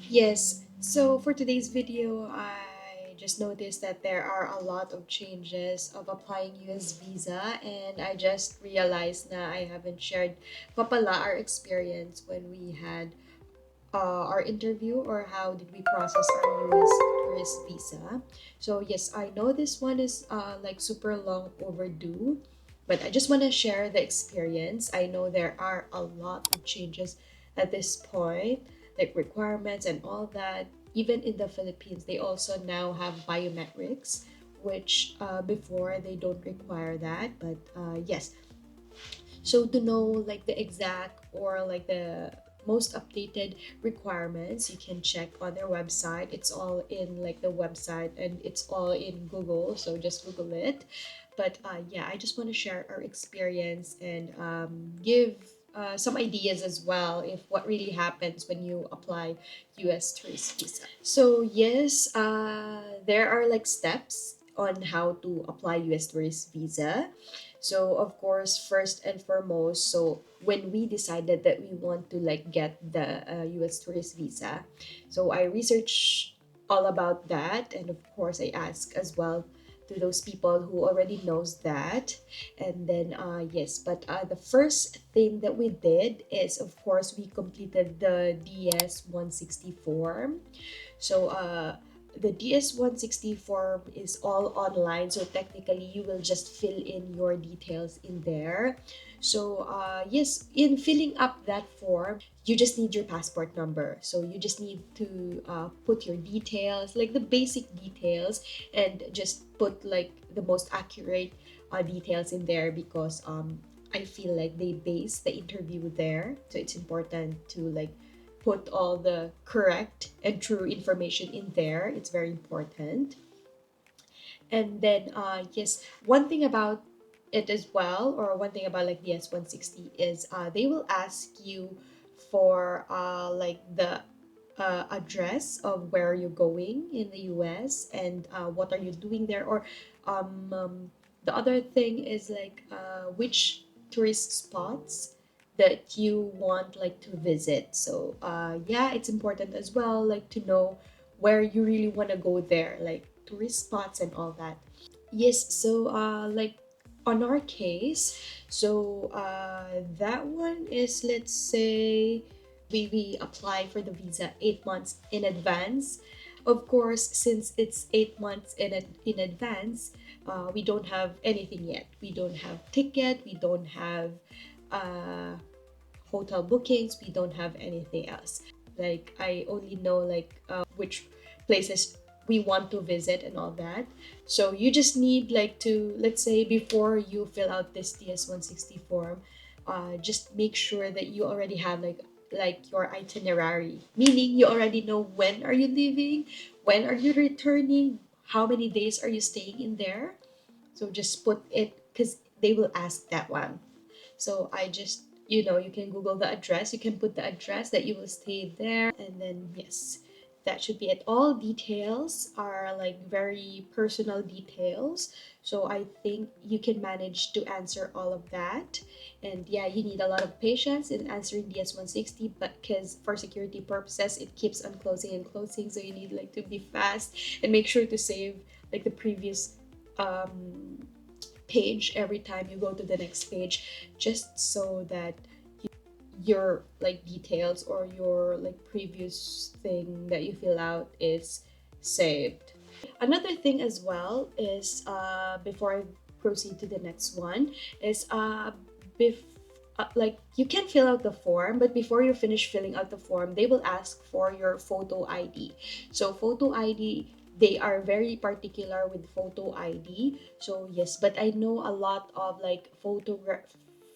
Yes, so for today's video, I just noticed that there are a lot of changes of applying US visa, and I just realized na I haven't shared papala our experience when we had our interview, or how did we process our US tourist visa. So yes, I know this one is like super long overdue, but I just want to share the experience. I know there are a lot of changes at this point, like requirements and all that. Even in the Philippines, they also now have biometrics, which before they don't require that. But yes, so to know like the exact or like the most updated requirements, you can check on their website. It's all in like the website, and it's all in Google. So just Google it. But yeah, I just want to share our experience and give some ideas as well if what really happens when you apply US tourist visa. So yes, there are like steps on how to apply US tourist visa. So of course, first and foremost, so when we decided that we want to like get the US tourist visa, so I researched all about that, and of course I asked as well to those people who already knows that. And then yes, but the first thing that we did is, of course, we completed the DS 160 form. So the DS 160 form is all online. So technically, you will just fill in your details in there. So yes, in filling up that form, you just need your passport number. So you just need to put your details, like the basic details, and just put like the most accurate details in there, because I feel like they base the interview there. So it's important to like put all the correct and true information in there. It's very important. And then yes, one thing about it as well, or one thing about like the S160 is they will ask you for like the address of where you're going in the US, and what are you doing there, or the other thing is like which tourist spots that you want like to visit. So yeah, it's important as well like to know where you really want to go there, like tourist spots and all that. Yes, so like on our case, so that one is, let's say we apply for the visa 8 months in advance. Of course, since it's 8 months in advance, we don't have anything yet. We don't have ticket, we don't have uh, hotel bookings, we don't have anything else. Like I only know like which places we want to visit and all that. So you just need like to, let's say, before you fill out this DS 160 form, just make sure that you already have like your itinerary, meaning you already know when are you leaving, when are you returning, how many days are you staying in there. So just put it, because they will ask that one. So I just, you can Google the address, you can put the address that you will stay there, and then yes, that should be it. All details are like very personal details. So I think you can manage to answer all of that. And yeah, you need a lot of patience in answering the S160, but because for security purposes, it keeps on closing and closing. So you need like to be fast and make sure to save like the previous um page every time you go to the next page, just so that your like details or your like previous thing that you fill out is saved. Another thing as well is before I proceed to the next one is like you can fill out the form, but before you finish filling out the form, they will ask for your photo ID. So photo ID, they are very particular with photo ID. So yes, but I know a lot of like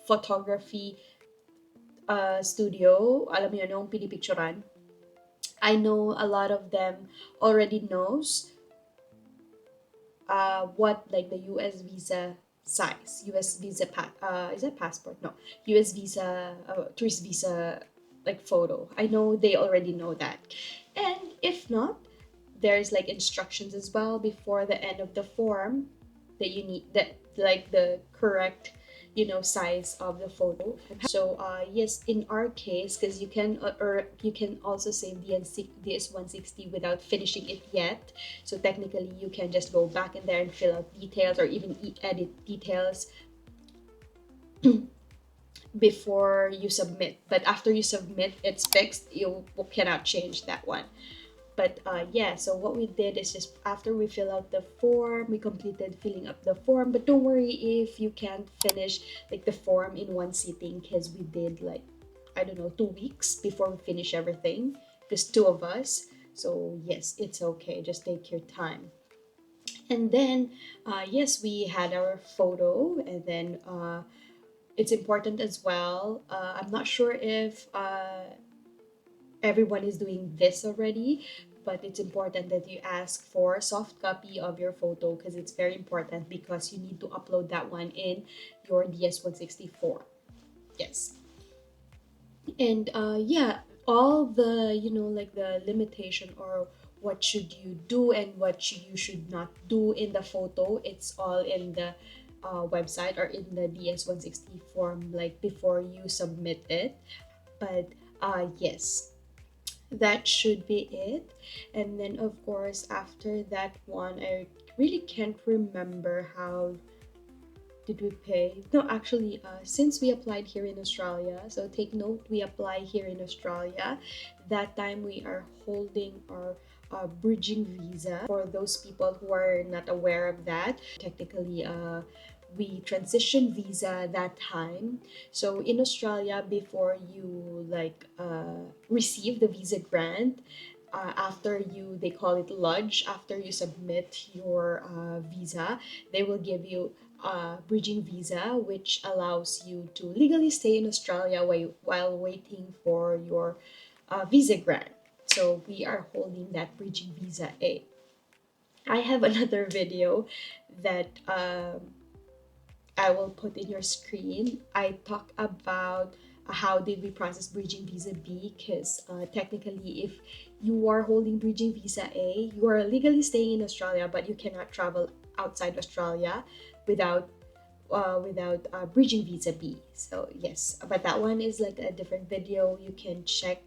photography studio, alam mo yun, yung pinipicturan. I know a lot of them already knows what like the US visa size, US visa is that passport? No, US visa tourist visa like photo. I know they already know that, and if not, there's like instructions as well before the end of the form that you need, that like the correct size of the photo. So yes, in our case, because you can or you can also save the DS160 without finishing it yet. So technically, you can just go back in there and fill out details or even edit details before you submit. But after you submit, it's fixed. You cannot change that one. But yeah, so what we did is just after we fill out the form, we completed filling up the form. But don't worry if you can't finish like the form in one sitting, because we did like, I don't know, 2 weeks before we finish everything, because two of us. So yes, it's okay, just take your time. And then yes, we had our photo. And then it's important as well, I'm not sure if everyone is doing this already, but it's important that you ask for a soft copy of your photo, because it's very important, because you need to upload that one in your DS164. Yes. And yeah, all the, like the limitation, or what should you do and what you should not do in the photo, it's all in the website, or in the DS160 form, like before you submit it. But yes, that should be it. And then of course, after that one, I really can't remember how did we pay. No, actually, since we applied here in Australia, so take note, we apply here in Australia. That time we are holding our bridging visa. For those people who are not aware of that, technically we transition visa that time. So in Australia, before you like receive the visa grant, after you, they call it lodge, after you submit your visa, they will give you a bridging visa, which allows you to legally stay in Australia while waiting for your visa grant. So we are holding that bridging visa A. I have another video that I will put in your screen. I talk about how did we process bridging visa B, because technically, if you are holding bridging visa A, you are legally staying in Australia, but you cannot travel outside Australia without bridging visa B. So yes, but that one is like a different video. You can check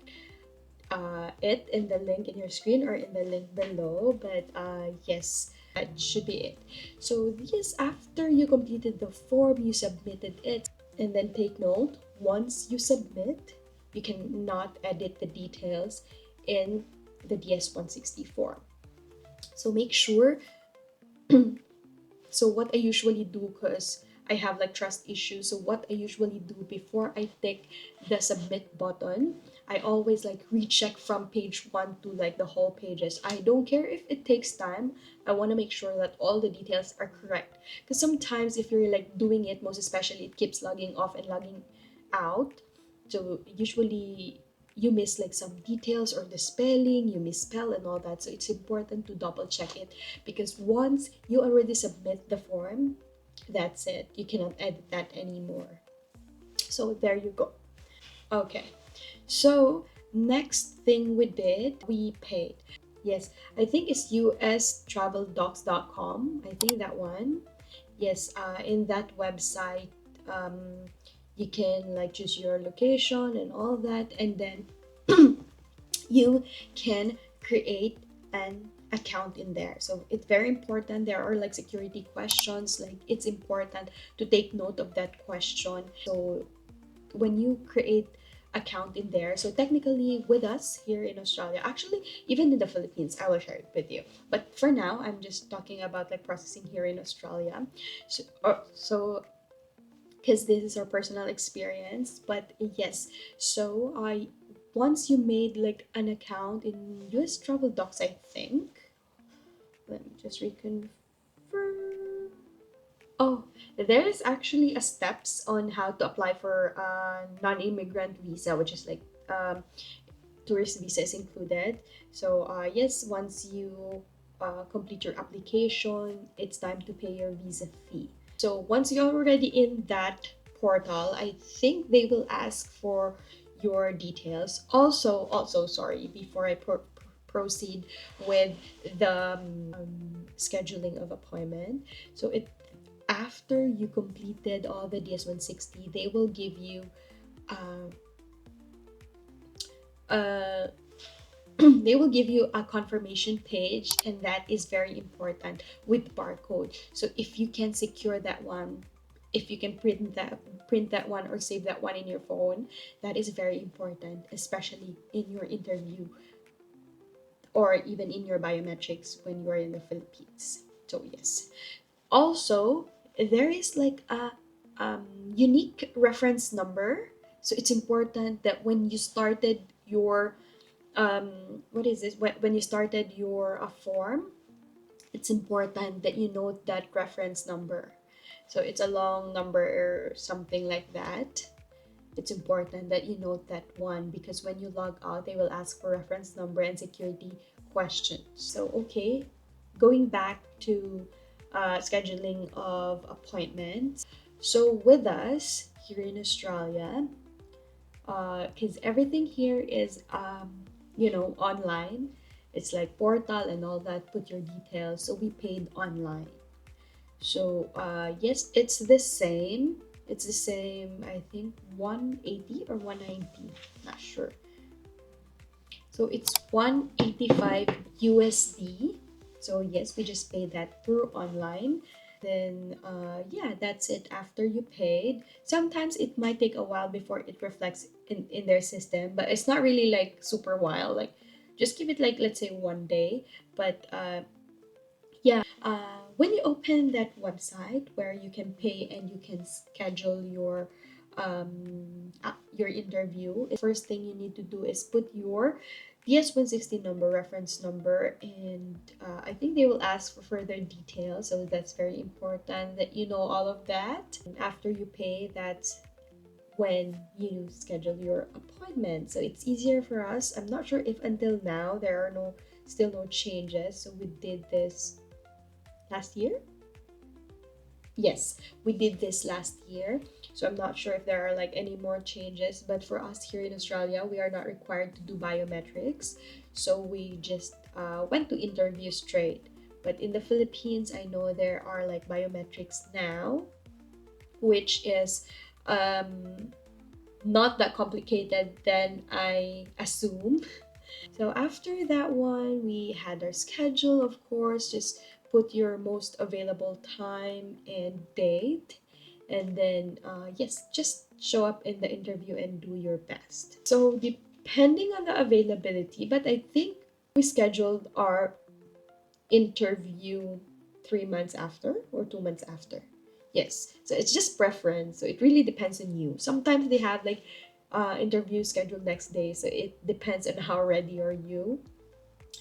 it in the link in your screen, or in the link below. But yes, that should be it. So yes, after you completed the form, you submitted it. And then take note, once you submit, you cannot edit the details in the DS160 form. So make sure. So what I usually do, because I have like trust issues, so what I usually do before I tick the submit button, I always like recheck from page one to like the whole pages. I don't care if it takes time. I want to make sure that all the details are correct, because sometimes if you're like doing it, most especially, it keeps logging off and logging out. So usually you miss like some details, or the spelling you misspell and all that. So it's important to double check it, because once you already submit the form, that's it, you cannot edit that anymore. So there you go. Okay, so next thing we did, we paid. Yes, I think it's ustraveldocs.com, I think that one. Yes, in that website, um, you can like choose your location and all that, and then you can create an account in there. So it's very important. There are like security questions, like it's important to take note of that question. So when you create account in there, so technically with us here in Australia, actually even in the Philippines, I will share it with you, but for now I'm just talking about like processing here in Australia. So because this is our personal experience. But yes, so I once you made like an account in US Travel Docs, I think. Let me just reconfirm. Oh, there is actually a steps on how to apply for a non-immigrant visa, which is like tourist visa is included. So yes, once you complete your application, it's time to pay your visa fee. So once you're already in that portal, I think they will ask for your details. Also, sorry, before I proceed with the scheduling of appointment. So after you completed all the DS-160, they will give you uh, uh, they will give you a confirmation page, and that is very important with barcode. So if you can secure that one, if you can print that one or save that one in your phone, that is very important, especially in your interview or even in your biometrics when you are in the Philippines. So yes. Also, there is like a unique reference number. So it's important that when you started your what is this when you started your form, it's important that you note that reference number. So it's a long number or something like that. It's important that you note that one, because when you log out, they will ask for reference number and security questions. So okay, going back to scheduling of appointments. So with us here in Australia, because everything here is online. It's like portal and all that, put your details, so we paid online. So yes, it's the same, I think 180 or 190, not sure. So it's 185 USD. So yes, we just paid that through online. Then yeah, that's it. After you paid, sometimes it might take a while before it reflects in their system, but it's not really like super while. Like just give it like, let's say, 1 day. But yeah, when you open that website where you can pay and you can schedule your interview, first thing you need to do is put your DS-160 number, reference number, and I think they will ask for further details. So that's very important that you know all of that. And after you pay, that's when you schedule your appointment. So it's easier for us. I'm not sure if until now there are still no changes. So we did this last year. Yes, we did this last year. So I'm not sure if there are like any more changes, but for us here in Australia, we are not required to do biometrics. So we just went to interview straight. But in the Philippines, I know there are like biometrics now, which is um, not that complicated than I assumed. So after that one, we had our schedule, of course, just put your most available time and date. And then, yes, just show up in the interview and do your best. So, depending on the availability, but I think we scheduled our interview 3 months after or 2 months after. Yes, so it's just preference. So it really depends on you. Sometimes they have like interview scheduled next day, so it depends on how ready are you.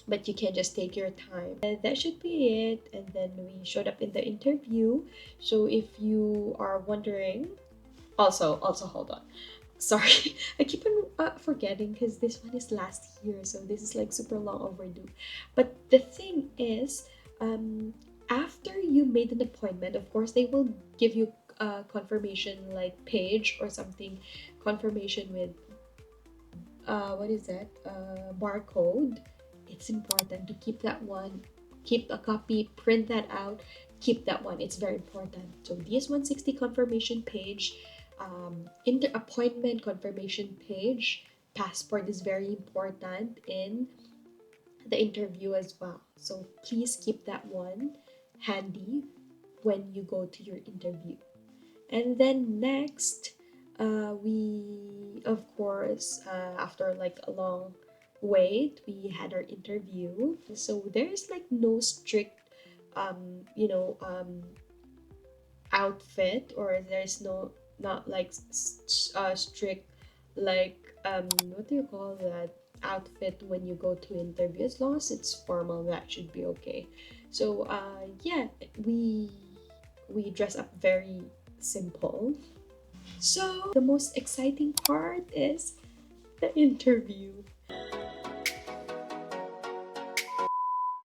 But you can just take your time. And that should be it. And then we showed up in the interview. So if you are wondering, also hold on. Sorry, I keep on forgetting because this one is last year, so this is like super long overdue. But the thing is, after you made an appointment, of course, they will give you a confirmation like page or something, confirmation with what is that? Barcode. It's important to keep that one, keep a copy, print that out, keep that one. It's very important. So DS-160 confirmation page, inter appointment confirmation page, passport is very important in the interview as well. So please keep that one handy when you go to your interview. And then next, we of course after like a long wait, we had our interview. So there's like no strict, outfit, or there's not like strict like what do you call that outfit when you go to interview. As long as it's formal, that should be okay. So yeah, we dress up very simple. So the most exciting part is the interview.